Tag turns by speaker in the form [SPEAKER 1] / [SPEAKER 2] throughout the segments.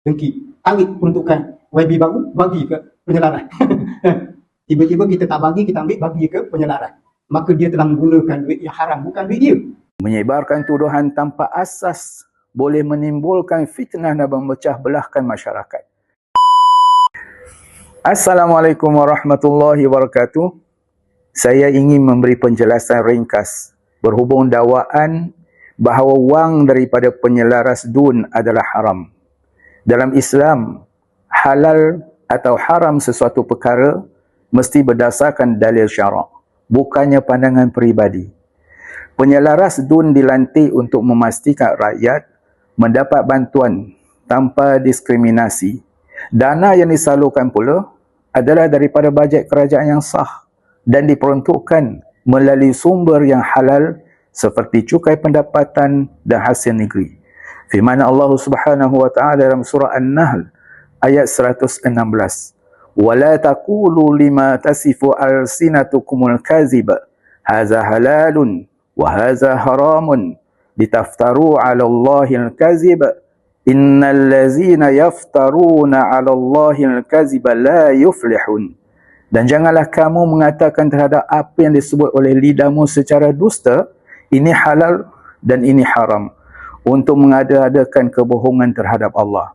[SPEAKER 1] dengki, tarik peruntukan YB baru, bagi ke penyelaras. Tiba-tiba kita tak bagi, kita ambil bagi ke penyelaras. Maka dia telah menggunakan duit yang haram, bukan duit dia.
[SPEAKER 2] Menyebarkan tuduhan tanpa asas boleh menimbulkan fitnah dan memecah belahkan masyarakat. Assalamualaikum warahmatullahi wabarakatuh. Saya ingin memberi penjelasan ringkas berhubung dakwaan bahawa wang daripada penyelaras dun adalah haram. Dalam Islam, halal atau haram sesuatu perkara mesti berdasarkan dalil syarak, bukannya pandangan peribadi. Penyelaras dun dilantik untuk memastikan rakyat mendapat bantuan tanpa diskriminasi. Dana yang disalurkan pula adalah daripada bajet kerajaan yang sah dan diperuntukkan melalui sumber yang halal seperti cukai pendapatan dan hasil negeri. Firman Allah Subhanahu wa taala dalam surah An-Nahl ayat 116. Wala taqulu lima tasifu alsinatukumul kaziba hadza halalun wa hadza haramun litaftaru 'ala Allahil kaziba innal ladzina yaftaruna 'ala Allahil kaziba la yuflihun. Dan janganlah kamu mengatakan terhadap apa yang disebut oleh lidahmu secara dusta, ini halal dan ini haram, untuk mengada-adakan kebohongan terhadap Allah.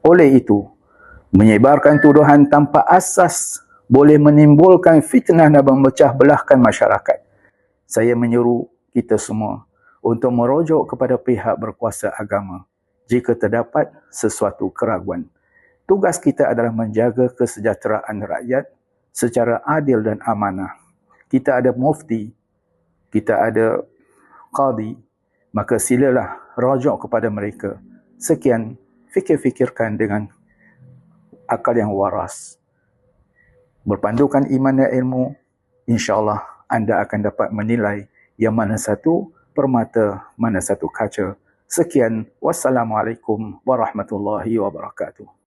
[SPEAKER 2] Oleh itu, menyebarkan tuduhan tanpa asas boleh menimbulkan fitnah dan memecah belahkan masyarakat. Saya menyeru kita semua untuk merujuk kepada pihak berkuasa agama jika terdapat sesuatu keraguan. Tugas kita adalah menjaga kesejahteraan rakyat secara adil dan amanah. Kita ada mufti, kita ada qadi, maka silalah rujuk kepada mereka. Sekian, fikir-fikirkan dengan akal yang waras. Berpandukan iman dan ilmu, insya-Allah anda akan dapat menilai yang mana satu permata, mana satu kaca. Sekian, wassalamualaikum warahmatullahi wabarakatuh.